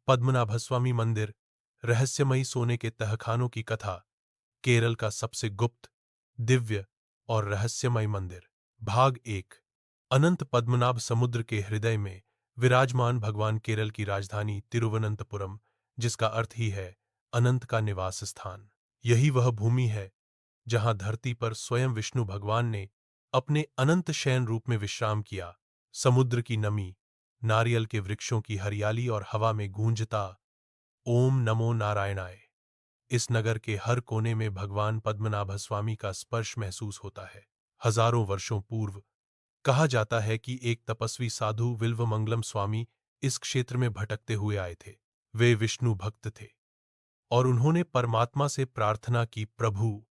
पद्मनाभस्वामी मंदिर, रहस्यमयी सोने के तहखानों की कथा, केरल का सबसे गुप्त, दिव्य और रहस्यमय मंदिर। भाग 1। अनंत पद्मनाभ समुद्र के हृदय में विराजमान भगवान, केरल की राजधानी तिरुवनंतपुरम, जिसका अर्थ ही है अनंत का निवास स्थान। यही वह भूमि है जहां धरती पर स्वयं विष्णु भगवान ने अपने अनंत शयन रूप में विश्राम किया। समुद्र की नमी, नारियल के वृक्षों की हरियाली और हवा में गूंजता ओम नमो नारायणाय। इस नगर के हर कोने में भगवान पद्मनाभ स्वामी का स्पर्श महसूस होता है। हजारों वर्षों पूर्व कहा जाता है कि एक तपस्वी साधु विल्वमंगलम स्वामी इस क्षेत्र में भटकते हुए आए थे। वे विष्णु भक्त थे और उन्होंने परमात्मा से प्रार्थना की, प्रभु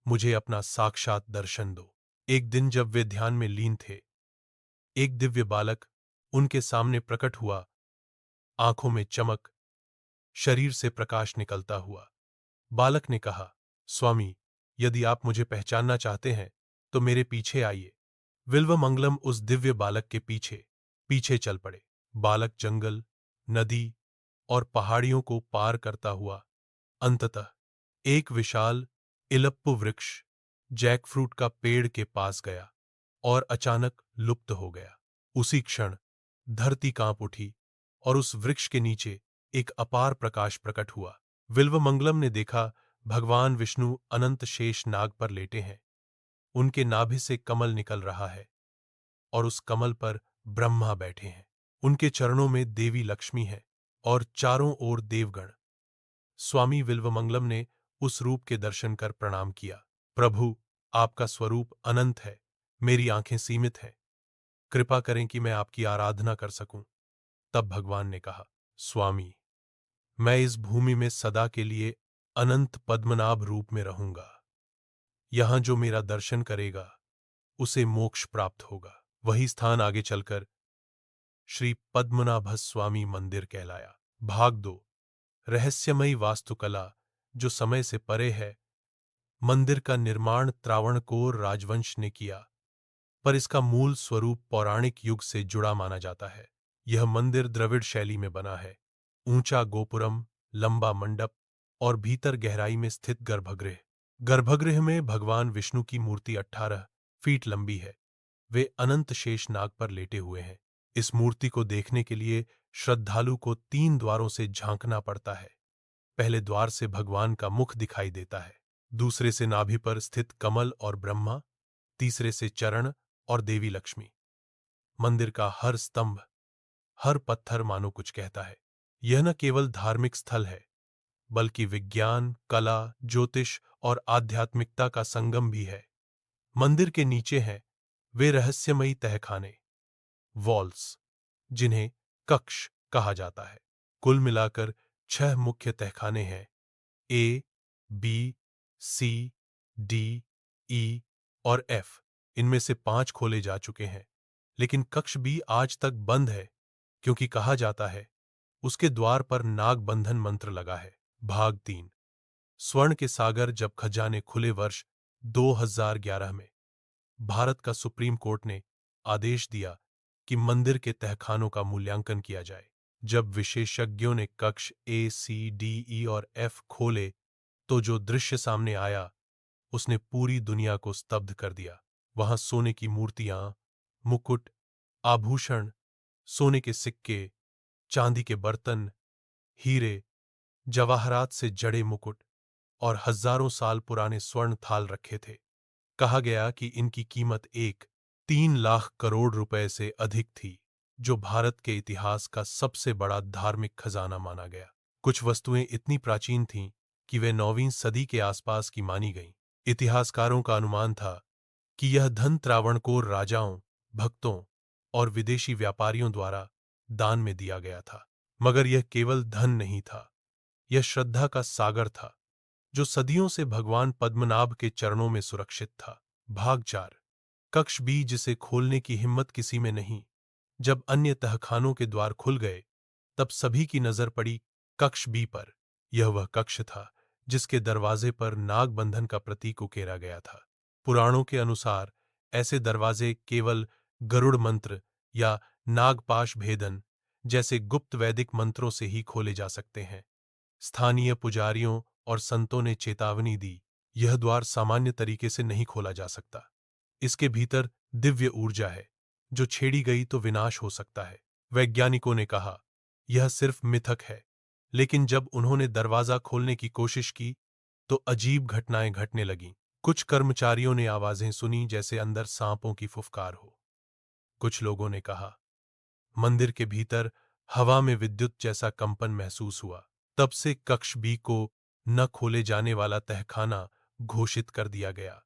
मुझे अपना साक्षात दर्शन दो। एक दिन जब वे ध्यान में लीन थे, एक दिव्य बालक उनके सामने प्रकट हुआ, आंखों में चमक, शरीर से प्रकाश निकलता हुआ। बालक ने कहा, स्वामी, यदि आप मुझे पहचानना चाहते हैं तो मेरे पीछे आइए। विल्वमंगलम उस दिव्य बालक के पीछे पीछे चल पड़े। बालक जंगल, नदी और पहाड़ियों को पार करता हुआ अंततः एक विशाल इलप्पु वृक्ष, जैकफ्रूट का पेड़ के पास गया और अचानक लुप्त हो गया। उसी क्षण धरती कांप उठी और उस वृक्ष के नीचे एक अपार प्रकाश प्रकट हुआ। विल्वमंगलम ने देखा, भगवान विष्णु अनंत शेष नाग पर लेटे हैं। उनके नाभि से कमल निकल रहा है और उस कमल पर ब्रह्मा बैठे हैं। उनके चरणों में देवी लक्ष्मी है और चारों ओर देवगण। स्वामी विल्वमंगलम ने उस रूप के दर्शन कर प्रणाम किया। प्रभु, आपका स्वरूप अनंत है, मेरी आंखें सीमित हैं, कृपा करें कि मैं आपकी आराधना कर सकूं। तब भगवान ने कहा, स्वामी, मैं इस भूमि में सदा के लिए अनंत पद्मनाभ रूप में रहूंगा। यहां जो मेरा दर्शन करेगा उसे मोक्ष प्राप्त होगा। वही स्थान आगे चलकर श्री पद्मनाभ स्वामी मंदिर कहलाया। भाग 2। रहस्यमयी वास्तुकला जो समय से परे है। मंदिर का निर्माण त्रावणकोर राजवंश ने किया, पर इसका मूल स्वरूप पौराणिक युग से जुड़ा माना जाता है। यह मंदिर द्रविड़ शैली में बना है। ऊंचा गोपुरम, लंबा मंडप और भीतर गहराई में स्थित गर्भगृह। गर्भगृह में भगवान विष्णु की मूर्ति 18 फीट लंबी है। वे अनंत शेष नाग पर लेटे हुए हैं। इस मूर्ति को देखने के लिए श्रद्धालु को 3 द्वारों से झांकना पड़ता है। पहले द्वार से भगवान का मुख दिखाई देता है, दूसरे से नाभि पर स्थित कमल और ब्रह्मा, तीसरे से चरण और देवी लक्ष्मी। मंदिर का हर स्तंभ, हर पत्थर मानो कुछ कहता है। यह न केवल धार्मिक स्थल है, बल्कि विज्ञान, कला, ज्योतिष और आध्यात्मिकता का संगम भी है। मंदिर के नीचे हैं वे रहस्यमयी तहखाने, वॉल्स, जिन्हें कक्ष कहा जाता है। कुल मिलाकर 6 मुख्य तहखाने हैं, ए, बी, सी, डी, ई और एफ। इनमें से 5 खोले जा चुके हैं, लेकिन कक्ष बी आज तक बंद है क्योंकि कहा जाता है उसके द्वार पर नाग बंधन मंत्र लगा है। भाग 3। स्वर्ण के सागर जब खजाने खुले वर्ष 2011 में, भारत का सुप्रीम कोर्ट ने आदेश दिया कि मंदिर के तहखानों का मूल्यांकन किया जाए। जब विशेषज्ञों ने कक्ष ए, सी, डी, ई और एफ खोले तो जो दृश्य सामने आया उसने पूरी दुनिया को स्तब्ध कर दिया। वहां सोने की मूर्तियां, मुकुट, आभूषण, सोने के सिक्के, चांदी के बर्तन, हीरे, जवाहरात से जड़े मुकुट और हजारों साल पुराने स्वर्ण थाल रखे थे। कहा गया कि इनकी कीमत 3 लाख करोड़ रुपए से अधिक थी, जो भारत के इतिहास का सबसे बड़ा धार्मिक खजाना माना गया। कुछ वस्तुएं इतनी प्राचीन थीं कि वे 9वीं सदी के आसपास की मानी गईं। इतिहासकारों का अनुमान था कि यह धन त्रावणकोर राजाओं, भक्तों और विदेशी व्यापारियों द्वारा दान में दिया गया था। मगर यह केवल धन नहीं था, यह श्रद्धा का सागर था जो सदियों से भगवान पद्मनाभ के चरणों में सुरक्षित था। भाग 4। कक्ष बी, जिसे खोलने की हिम्मत किसी में नहीं। जब अन्य तहखानों के द्वार खुल गए तब सभी की नजर पड़ी कक्ष बी पर। यह वह कक्ष था जिसके दरवाजे पर नागबंधन का प्रतीक उकेरा गया था। पुराणों के अनुसार ऐसे दरवाजे केवल गरुड़ मंत्र या नागपाश भेदन जैसे गुप्त वैदिक मंत्रों से ही खोले जा सकते हैं। स्थानीय पुजारियों और संतों ने चेतावनी दी, यह द्वार सामान्य तरीके से नहीं खोला जा सकता। इसके भीतर दिव्य ऊर्जा है, जो छेड़ी गई तो विनाश हो सकता है। वैज्ञानिकों ने कहा, यह सिर्फ मिथक है, लेकिन जब उन्होंने दरवाजा खोलने की कोशिश की, तो अजीब घटनाएं घटने लगीं। कुछ कर्मचारियों ने आवाजें सुनी जैसे अंदर सांपों की फुफकार हो। कुछ लोगों ने कहा, मंदिर के भीतर हवा में विद्युत जैसा कंपन महसूस हुआ। तब से कक्ष बी को न खोले जाने वाला तहखाना घोषित कर दिया गया।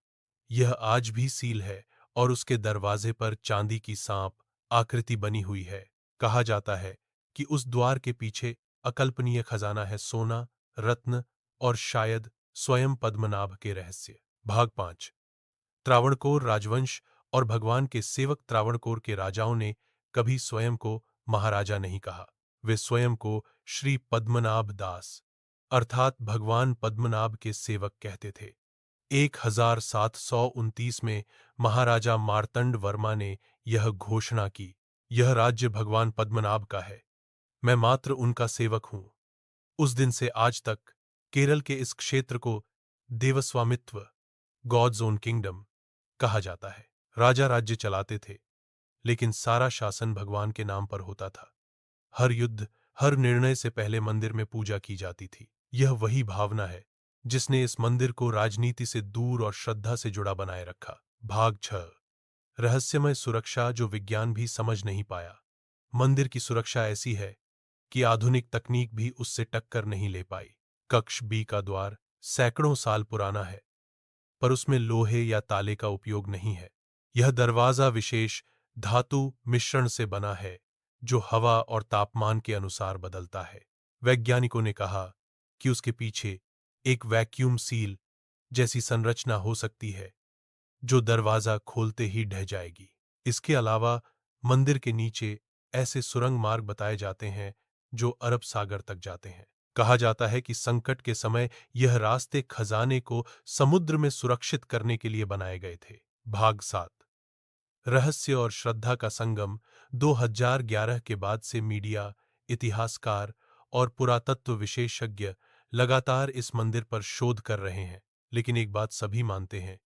यह आज भी सील है और उसके दरवाजे पर चांदी की सांप आकृति बनी हुई है। कहा जाता है कि उस द्वार के पीछे अकल्पनीय खजाना है, सोना, रत्न और शायद स्वयं पद्मनाभ के रहस्य। भाग 5। त्रावणकोर राजवंश और भगवान के सेवक। त्रावणकोर के राजाओं ने कभी स्वयं को महाराजा नहीं कहा। वे स्वयं को श्री पद्मनाभ दास अर्थात भगवान पद्मनाभ के सेवक कहते थे। 1729 में महाराजा मार्तंड वर्मा ने यह घोषणा की, यह राज्य भगवान पद्मनाभ का है, मैं मात्र उनका सेवक हूं। उस दिन से आज तक केरल के इस क्षेत्र को देवस्वामित्व, गॉड्स ओन किंगडम कहा जाता है। राजा राज्य चलाते थे, लेकिन सारा शासन भगवान के नाम पर होता था। हर युद्ध, हर निर्णय से पहले मंदिर में पूजा की जाती थी। यह वही भावना है जिसने इस मंदिर को राजनीति से दूर और श्रद्धा से जुड़ा बनाए रखा। भाग 6। रहस्यमय सुरक्षा जो विज्ञान भी समझ नहीं पाया। मंदिर की सुरक्षा ऐसी है कि आधुनिक तकनीक भी उससे टक्कर नहीं ले पाई। कक्ष बी का द्वार सैकड़ों साल पुराना है, पर उसमें लोहे या ताले का उपयोग नहीं है। यह दरवाजा विशेष धातु मिश्रण से बना है, जो हवा और तापमान के अनुसार बदलता है। वैज्ञानिकों ने कहा कि उसके पीछे एक वैक्यूम सील जैसी संरचना हो सकती है, जो दरवाजा खोलते ही ढह जाएगी। इसके अलावा मंदिर के नीचे ऐसे सुरंग मार्ग बताए जाते हैं जो अरब सागर तक जाते हैं। कहा जाता है कि संकट के समय यह रास्ते खजाने को समुद्र में सुरक्षित करने के लिए बनाए गए थे। भाग 7। रहस्य और श्रद्धा का संगम। 2011 के बाद से मीडिया, इतिहासकार और पुरातत्व विशेषज्ञ लगातार इस मंदिर पर शोध कर रहे हैं, लेकिन एक बात सभी मानते हैं,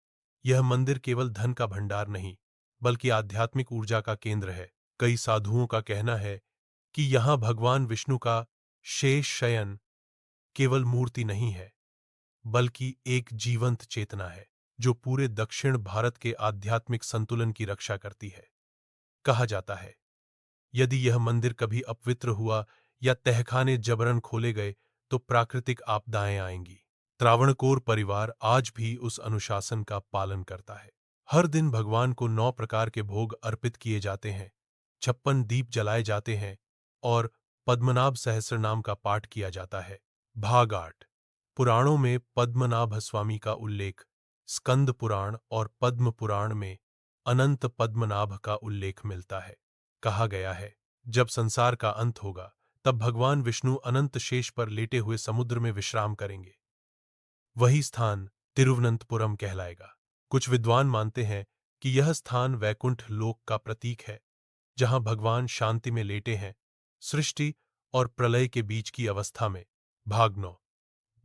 यह मंदिर केवल धन का भंडार नहीं, बल्कि आध्यात्मिक ऊर्जा का केंद्र है। कई साधुओं का कहना है कि यहां भगवान विष्णु का शेष शयन केवल मूर्ति नहीं है, बल्कि एक जीवंत चेतना है, जो पूरे दक्षिण भारत के आध्यात्मिक संतुलन की रक्षा करती है। कहा जाता है, यदि यह मंदिर कभी अपवित्र हुआ या तहखाने जबरन खोले गए, तो प्राकृतिक आपदाएं आएंगी। त्रावणकोर परिवार आज भी उस अनुशासन का पालन करता है। हर दिन भगवान को 9 प्रकार के भोग अर्पित किए जाते हैं, 56 दीप जलाए जाते हैं और पद्मनाभ सहस्रनाम का पाठ किया जाता है। भाग 8। पुराणों में पद्मनाभ स्वामी का उल्लेख। स्कंद पुराण और पद्म पुराण में अनंत पद्मनाभ का उल्लेख मिलता है। कहा गया है, जब संसार का अंत होगा, तब भगवान विष्णु अनंत शेष पर लेटे हुए समुद्र में विश्राम करेंगे। वही स्थान तिरुवनंतपुरम कहलाएगा। कुछ विद्वान मानते हैं कि यह स्थान वैकुंठ लोक का प्रतीक है, जहां भगवान शांति में लेटे हैं, सृष्टि और प्रलय के बीच की अवस्था में। भाग 9।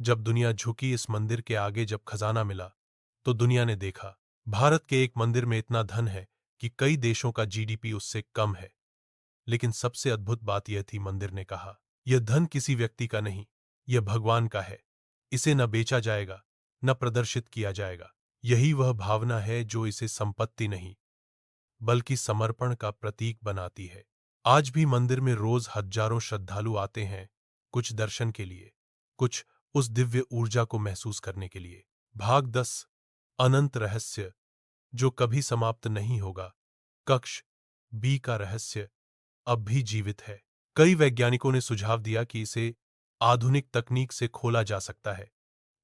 जब दुनिया झुकी इस मंदिर के आगे, जब खजाना मिला, तो दुनिया ने देखा, भारत के एक मंदिर में इतना धन है कि कई देशों का जीडीपी उससे कम है। लेकिन सबसे अद्भुत बात यह थी, मंदिर ने कहा, यह धन किसी व्यक्ति का नहीं, यह भगवान का है। इसे न बेचा जाएगा, न प्रदर्शित किया जाएगा। यही वह भावना है जो इसे संपत्ति नहीं, बल्कि समर्पण का प्रतीक बनाती है। आज भी मंदिर में रोज हजारों श्रद्धालु आते हैं, कुछ दर्शन के लिए, कुछ उस दिव्य ऊर्जा को महसूस करने के लिए। भाग 10। अनंत रहस्य जो कभी समाप्त नहीं होगा। कक्ष बी का रहस्य अब भी जीवित है। कई वैज्ञानिकों ने सुझाव दिया कि इसे आधुनिक तकनीक से खोला जा सकता है,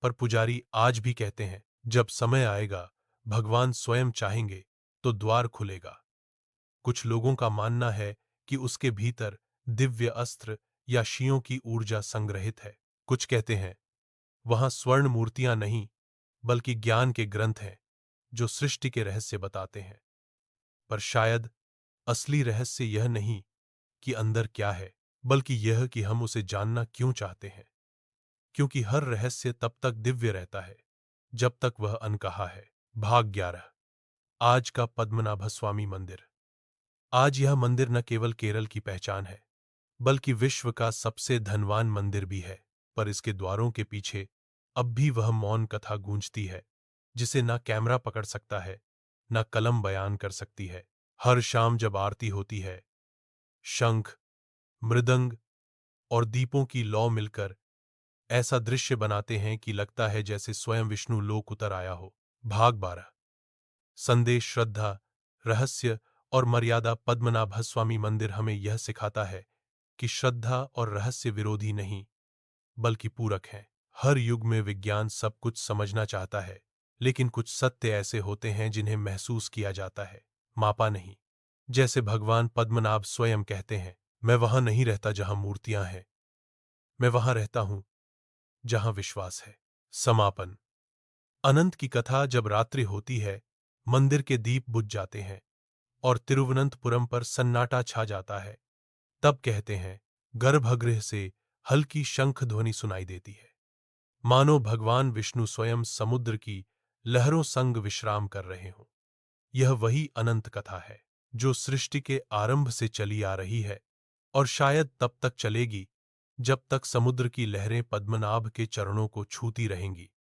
पर पुजारी आज भी कहते हैं, जब समय आएगा, भगवान स्वयं चाहेंगे तो द्वार खुलेगा। कुछ लोगों का मानना है कि उसके भीतर दिव्य अस्त्र या शियों की ऊर्जा संग्रहित है। कुछ कहते हैं वहां स्वर्ण मूर्तियां नहीं, बल्कि ज्ञान के ग्रंथ हैं, जो सृष्टि के रहस्य बताते हैं। पर शायद असली रहस्य यह नहीं कि अंदर क्या है, बल्कि यह कि हम उसे जानना क्यों चाहते हैं। क्योंकि हर रहस्य तब तक दिव्य रहता है जब तक वह अनकहा है। भाग 11। आज का पद्मनाभ स्वामी मंदिर। आज यह मंदिर न केवल केरल की पहचान है, बल्कि विश्व का सबसे धनवान मंदिर भी है। पर इसके द्वारों के पीछे अब भी वह मौन कथा गूंजती है, जिसे न कैमरा पकड़ सकता है, न कलम बयान कर सकती है। हर शाम जब आरती होती है, शंख, मृदंग और दीपों की लौ मिलकर ऐसा दृश्य बनाते हैं कि लगता है जैसे स्वयं विष्णु लोक उतर आया हो। भाग 12। संदेश, श्रद्धा, रहस्य और मर्यादा। पद्मनाभ स्वामी मंदिर हमें यह सिखाता है कि श्रद्धा और रहस्य विरोधी नहीं, बल्कि पूरक हैं। हर युग में विज्ञान सब कुछ समझना चाहता है, लेकिन कुछ सत्य ऐसे होते हैं जिन्हें महसूस किया जाता है, मापा नहीं। जैसे भगवान पद्मनाभ स्वयं कहते हैं, मैं वहां नहीं रहता जहां मूर्तियां हैं, मैं वहां रहता हूं जहां विश्वास है। समापन। अनंत की कथा। जब रात्रि होती है, मंदिर के दीप बुझ जाते हैं और तिरुवनंतपुरम पर सन्नाटा छा जाता है। तब कहते हैं, गर्भगृह से हल्की शंख ध्वनि सुनाई देती है, मानो भगवान विष्णु स्वयं समुद्र की लहरों संग विश्राम कर रहे हों। यह वही अनंत कथा है जो सृष्टि के आरंभ से चली आ रही है और शायद तब तक चलेगी जब तक समुद्र की लहरें पद्मनाभ के चरणों को छूती रहेंगी।